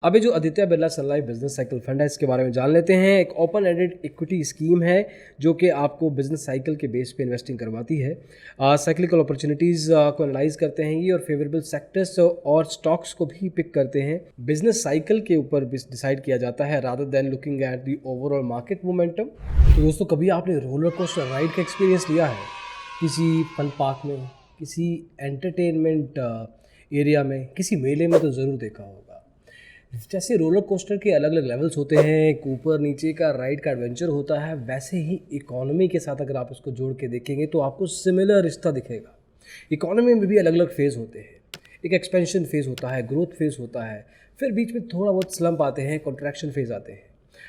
अभी जो आदित्य बिरला सन life business cycle fund है इसके बारे में जान लेते हैं। एक ओपन एंडेड इक्विटी स्कीम है जो कि आपको बिजनेस साइकिल के बेस पे इन्वेस्टिंग करवाती है। साइक्लिकल अपॉर्चुनिटीज़ को एनालाइज करते हैं ये और फेवरेबल सेक्टर्स और स्टॉक्स को भी पिक करते हैं। बिजनेस साइकिल के ऊपर डिसाइड किया जाता है rather than looking at the overall market momentum. तो दोस्तों, कभी आपने रोलर कोस्टर राइड का एक्सपीरियंस लिया है किसी फन पार्क में, किसी एंटरटेनमेंट एरिया में, किसी मेले में? तो ज़रूर देखा होगा। जैसे रोलर कोस्टर के अलग अलग लेवल्स होते हैं, एक ऊपर नीचे का राइड का एडवेंचर होता है, वैसे ही इकोनॉमी के साथ अगर आप उसको जोड़ के देखेंगे तो आपको सिमिलर रिश्ता दिखेगा। इकोनॉमी में भी अलग अलग फेज़ होते हैं। एक एक्सपेंशन फेज़ होता है, ग्रोथ फेज़ होता है, फिर बीच में थोड़ा बहुत स्लम्प आते हैं, कॉन्ट्रैक्शन फेज़ आते हैं।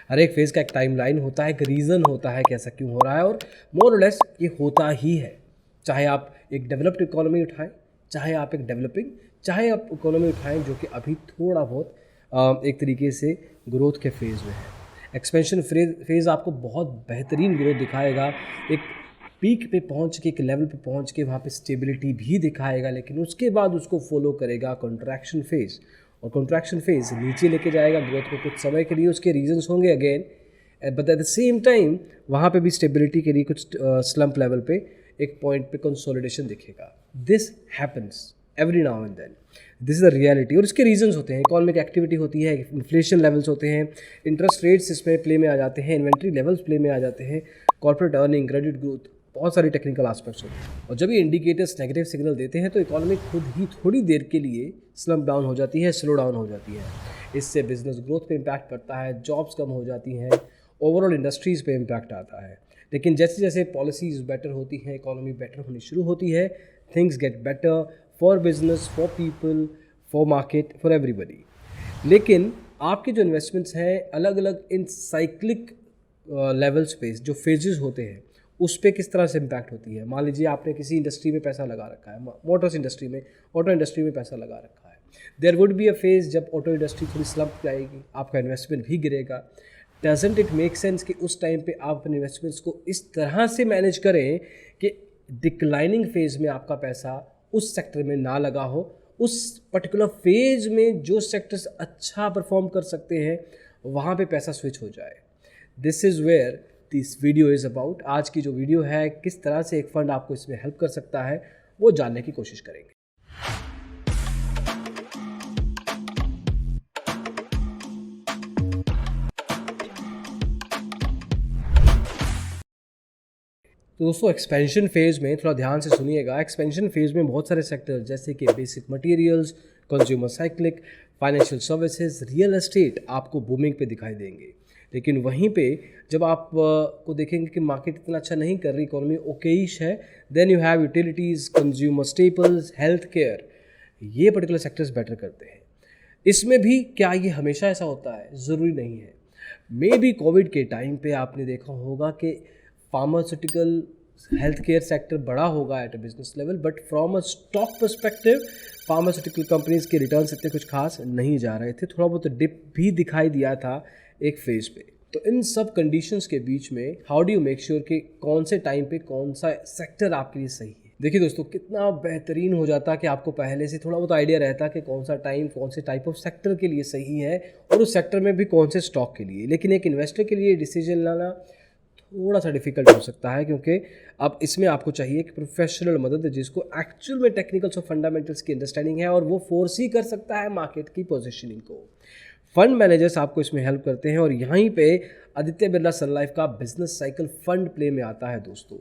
हर एक फेज़ का एक टाइमलाइन होता है, एक रीज़न होता है कि ऐसा क्यों हो रहा है, और मोर और लेस ये होता ही है। चाहे आप एक डेवलप्ड इकोनॉमी उठाएं, चाहे आप एक डेवलपिंग, चाहे आप इकोनॉमी उठाएं जो कि अभी थोड़ा बहुत एक तरीके से ग्रोथ के फेज़ में है। एक्सपेंशन फेज़ आपको बहुत बेहतरीन ग्रोथ दिखाएगा, एक पीक पे पहुंच के, एक लेवल पे पहुंच के वहाँ पे स्टेबिलिटी भी दिखाएगा, लेकिन उसके बाद उसको फॉलो करेगा कॉन्ट्रैक्शन फेज़, और कॉन्ट्रैक्शन फेज़ नीचे लेके जाएगा ग्रोथ को कुछ समय के लिए। उसके रीजंस होंगे again, but at the same time वहाँ पे भी स्टेबिलिटी के लिए कुछ स्लम्प लेवल पे एक पॉइंट पे कंसोलिडेशन दिखेगा। This happens every now and then, this is the reality. और इसके रीजंस होते हैं, इकोनॉमिक एक्टिविटी होती है, इन्फ्लेशन लेवल्स होते हैं, इंटरेस्ट रेट्स इसमें प्ले में आ जाते हैं, इन्वेंट्री लेवल्स प्ले में आ जाते हैं, कॉर्पोरेट अर्निंग, क्रेडिट ग्रोथ, बहुत सारी टेक्निकल एस्पेक्ट्स होते हैं। और जब ये इंडिकेटर्स नेगेटिव सिग्नल देते हैं तो इकोनॉमी खुद ही थोड़ी देर के लिए स्लम्प डाउन हो जाती है, स्लो डाउन हो जाती है। इससे बिजनेस ग्रोथ पे इम्पैक्ट पड़ता है, जॉब्स कम हो जाती हैं, ओवरऑल इंडस्ट्रीज़ पे इम्पैक्ट आता है। लेकिन जैसे जैसे पॉलिसीज़ बेटर होती हैं, इकोनॉमी बेटर होनी शुरू होती है, things get better for business, for people, for market, for everybody. लेकिन आपके जो इन्वेस्टमेंट्स हैं अलग अलग इन साइक्लिक लेवल्स पे, जो फेजेस होते हैं उस पर किस तरह से इम्पैक्ट होती है। मान लीजिए आपने किसी इंडस्ट्री में पैसा लगा रखा है, मोटर्स इंडस्ट्री में, ऑटो इंडस्ट्री में पैसा लगा रखा है। There would be a phase जब ऑटो इंडस्ट्री थोड़ी स्लम्प जाएगी, आपका इन्वेस्टमेंट भी गिरेगा। डजंट इट मेक सेंस कि उस टाइम पे आप अपने इन्वेस्टमेंट्स को इस तरह से मैनेज करें कि डिक्लाइनिंग फेज में आपका पैसा उस सेक्टर में ना लगा हो, उस पर्टिकुलर फेज में जो सेक्टर्स अच्छा परफॉर्म कर सकते हैं वहाँ पे पैसा स्विच हो जाए। This is where this video is about. आज की जो वीडियो है, किस तरह से एक फ़ंड आपको इसमें हेल्प कर सकता है, वो जानने की कोशिश करेंगे। तो दोस्तों, एक्सपेंशन फेज़ में थोड़ा ध्यान से सुनिएगा। एक्सपेंशन फेज़ में बहुत सारे सेक्टर जैसे कि basic materials, consumer cyclic, financial services, real estate आपको बूमिंग पे दिखाई देंगे। लेकिन वहीं पे जब आप को देखेंगे कि मार्केट इतना अच्छा नहीं कर रही, इकोनॉमी ओकेइश है, then you have utilities, consumer staples, health care, ये पर्टिकुलर सेक्टर्स बेटर करते हैं। इसमें भी क्या ये हमेशा ऐसा होता है? ज़रूरी नहीं है। मे बी कोविड के टाइम पे आपने देखा होगा कि फार्मास्यूटिकल, हेल्थ केयर सेक्टर बड़ा होगा at a business level, but from a stock perspective pharmaceutical companies के रिटर्न्स इतने कुछ खास नहीं जा रहे थे। थोड़ा बहुत डिप भी दिखाई दिया था एक फेज़ पे। तो इन सब कंडीशंस के बीच में how do you make sure कि कौन से टाइम पे कौन सा सेक्टर आपके लिए सही है? देखिए दोस्तों, कितना बेहतरीन हो जाता कि आपको पहले से थोड़ा बहुत आइडिया रहता कि कौन सा टाइम कौन से टाइप ऑफ सेक्टर के लिए सही है, और उस सेक्टर में भी कौन से स्टॉक के लिए। लेकिन एक इन्वेस्टर के लिए डिसीजन लाना थोड़ा सा डिफिकल्ट हो सकता है, क्योंकि अब इसमें आपको चाहिए कि प्रोफेशनल मदद जिसको एक्चुअल में टेक्निकल्स और फंडामेंटल्स की अंडरस्टैंडिंग है, और वो फोर्स ही कर सकता है मार्केट की पोजीशनिंग को। फंड मैनेजर्स आपको इसमें हेल्प करते हैं, और यहीं पे आदित्य बिरला सन लाइफ का बिजनेस साइकिल फंड प्ले में आता है। दोस्तों,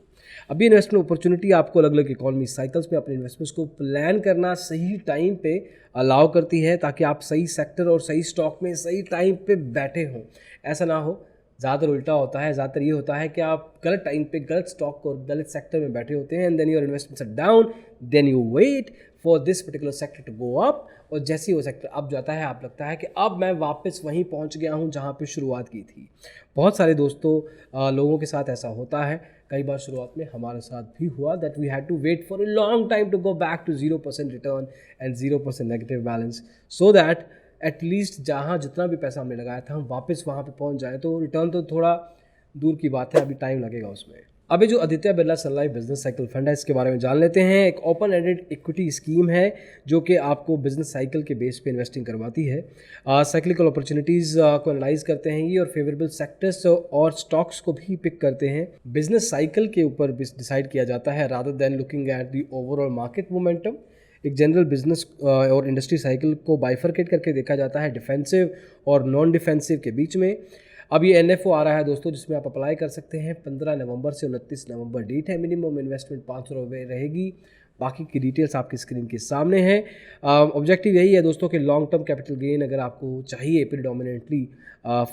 अभी इन्वेस्टमेंट अपॉर्चुनिटी आपको अलग अलग इकोनॉमी साइकिल्स में अपने इन्वेस्टमेंट्स को प्लान करना सही टाइम पे अलाउ करती है, ताकि आप सही सेक्टर और सही स्टॉक में सही टाइम पे बैठे हों। ऐसा ना हो, ज़्यादातर उल्टा होता है। ज़्यादातर ये होता है कि आप गलत टाइम पे गलत स्टॉक और गलत सेक्टर में बैठे होते हैं, and then your investments are down, then you wait for this particular sector to go up, और जैसे ही वो सेक्टर अप जाता है आप लगता है कि अब मैं वापस वहीं पहुंच गया हूं जहां पे शुरुआत की थी। बहुत सारे दोस्तों, लोगों के साथ ऐसा होता है। कई बार शुरुआत में हमारे साथ भी हुआ that we had to wait for a long time to go back to 0% return and 0% negative balance, so that at least जहाँ जितना भी पैसा हमने लगाया था हम वापस वहाँ पे पहुँच जाएँ। तो रिटर्न तो थोड़ा दूर की बात है, अभी टाइम लगेगा उसमें। अभी जो आदित्य बिरला सन लाइफ बिजनेस साइकिल फंड है इसके बारे में जान लेते हैं। एक ओपन एंडेड इक्विटी स्कीम है जो कि आपको बिजनेस साइकिल के बेस पे इन्वेस्टिंग करवाती है। साइक्लिकल अपॉर्चुनिटीज़ को एनालाइज करते हैं ये और फेवरेबल सेक्टर्स और स्टॉक्स को भी पिक करते हैं। बिजनेस साइकिल के ऊपर डिसाइड किया जाता है rather than looking at the overall market momentum. एक जनरल बिजनेस और इंडस्ट्री साइकिल को बाइफरकेट करके देखा जाता है डिफेंसिव और नॉन डिफेंसिव के बीच में। अब ये NFO आ रहा है दोस्तों जिसमें आप अप्लाई कर सकते हैं। 15 नवंबर से 29 नवंबर डेट है। मिनिमम इन्वेस्टमेंट 500 रुपये रहेगी। बाकी की डिटेल्स आपकी स्क्रीन के सामने है। ऑब्जेक्टिव यही है दोस्तों कि लॉन्ग टर्म कैपिटल गेन अगर आपको चाहिए, प्रीडोमिनेटली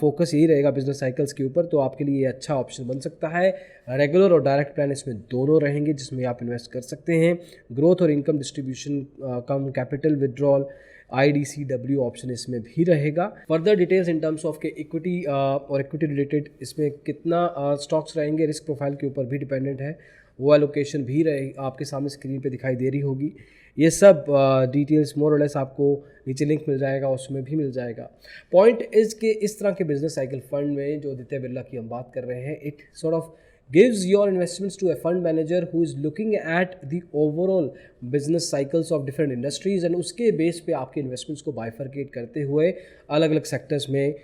फोकस यही रहेगा बिजनेस साइकिल्स के ऊपर, तो आपके लिए ये अच्छा ऑप्शन बन सकता है। रेगुलर और डायरेक्ट प्लान इसमें दोनों रहेंगे जिसमें आप इन्वेस्ट कर सकते हैं। ग्रोथ और इनकम डिस्ट्रीब्यूशन, कम कैपिटल विड्रॉल, IDCW ऑप्शन इसमें भी रहेगा। Further details in terms of के इक्विटी और इक्विटी रिलेटेड इसमें कितना स्टॉक्स रहेंगे, रिस्क प्रोफाइल के ऊपर भी डिपेंडेंट है। वो एलोकेशन भी रहे आपके सामने स्क्रीन पे दिखाई दे रही होगी। ये सब डिटेल्स मोर और लेस आपको नीचे लिंक मिल जाएगा, उसमें भी मिल जाएगा। पॉइंट इज़ कि इस तरह के बिजनेस साइकिल फंड में जो आदित्य बिरला की हम बात कर रहे हैं, it sort of gives your investments to a fund manager who is looking at the overall business cycles of different industries and उसके बेस पे आपके इन्वेस्टमेंट्स को बाइफरकेट करते हुए अलग अलग सेक्टर्स में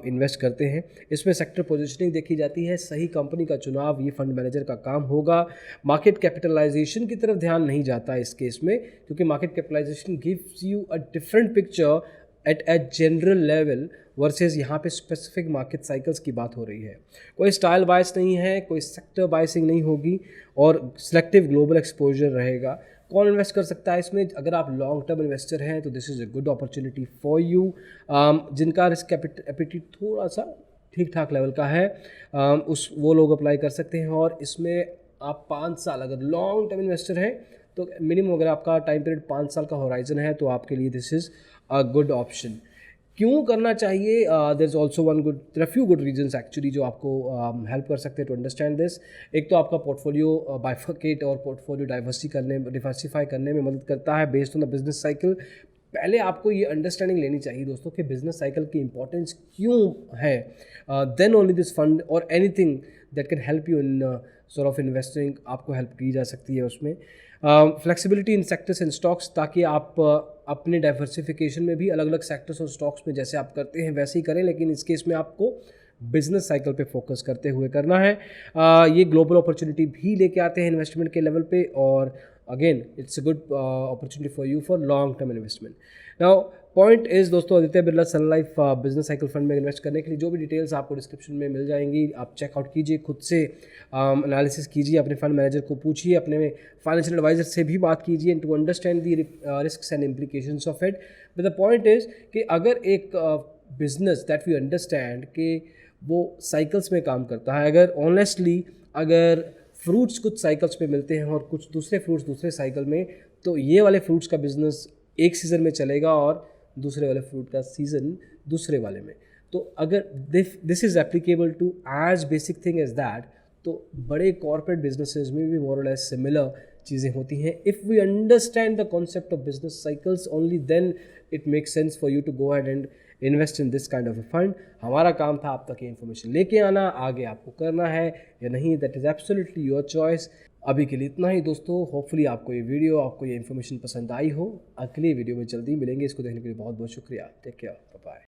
इन्वेस्ट करते हैं। इसमें सेक्टर पोजीशनिंग देखी जाती है, सही कंपनी का चुनाव ये फंड मैनेजर का काम होगा। मार्केट कैपिटलाइजेशन की तरफ ध्यान नहीं जाता इस केस में, क्योंकि market capitalisation gives you a different picture at a general level versus यहाँ पे स्पेसिफिक मार्केट साइकिल्स की बात हो रही है। कोई स्टाइल बायस नहीं है, कोई सेक्टर बायसिंग नहीं होगी और सिलेक्टिव ग्लोबल एक्सपोजर रहेगा। कौन इन्वेस्ट कर सकता है इसमें? अगर आप लॉन्ग टर्म इन्वेस्टर हैं तो this is a good opportunity for you. जिनका रिस्क एपिटिट थोड़ा सा ठीक ठाक लेवल का है, वो लोग अप्लाई कर सकते हैं। और इसमें आप 5 साल अगर लॉन्ग टर्म इन्वेस्टर हैं तो मिनिमम अगर आपका टाइम पीरियड 5 साल का होराइजन है तो आपके लिए this is a good option. क्यों करना चाहिए? There is also there are few good reasons actually जो आपको हेल्प कर सकते हैं टू अंडरस्टैंड दिस। एक तो आपका पोर्टफोलियो बाइफरकेट और पोर्टफोलियो डिवर्सिफाई करने में मदद करता है based on the business cycle. पहले आपको ये अंडरस्टैंडिंग लेनी चाहिए दोस्तों कि बिजनेस साइकिल की इंपॉर्टेंस क्यों है। देन ओनली दिस फंड और anything that can help you in sort of investing आपको हेल्प की जा सकती है उसमें। Flexibility in sectors and stocks, ताकि आप अपने डाइवर्सिफिकेशन में भी अलग अलग सेक्टर्स और स्टॉक्स में जैसे आप करते हैं वैसे ही करें, लेकिन इस केस में आपको बिजनेस साइकिल पे फोकस करते हुए करना है। ये ग्लोबल अपॉर्चुनिटी भी लेके आते हैं इन्वेस्टमेंट के लेवल पे और again it's a good opportunity for you for long term investment. Now point is दोस्तों, आदित्य बिरला सन लाइफ बिजनेस साइकिल फंड में इन्वेस्ट करने के लिए जो भी डिटेल्स आपको डिस्क्रिप्शन में मिल जाएंगी, आप चेकआउट कीजिए, खुद से एनालिसिस कीजिए, अपने फंड मैनेजर को पूछिए, अपने फाइनेंशियल एडवाइजर से भी बात कीजिए to understand the risks and implications of it. But the point is कि अगर एक बिजनेस दैट वी अंडरस्टैंड कि वो साइकिल्स में काम करता है, अगर ऑनेस्टली अगर फ्रूट्स कुछ साइकिल्स पे मिलते हैं और कुछ दूसरे फ्रूट्स दूसरे साइकिल में, तो ये वाले फ्रूट्स का बिजनेस एक सीज़न में चलेगा और दूसरे वाले फ्रूट का सीज़न दूसरे वाले में। तो अगर this is applicable to as basic thing as that, तो बड़े कॉर्पोरेट बिजनेसेस में भी मोर और लेस सिमिलर चीज़ें होती हैं। If we understand the concept of business cycles only then it makes sense for you to go ahead and invest in this kind of a fund. हमारा काम था आप तक ये इन्फॉर्मेशन लेके आना, आगे आपको करना है या नहीं that is absolutely your choice. अभी के लिए इतना ही दोस्तों। होपफुली आपको ये वीडियो, आपको ये इन्फॉर्मेशन पसंद आई हो। अगली वीडियो में जल्दी मिलेंगे। इसको देखने के लिए बहुत बहुत शुक्रिया। Take care, bye bye.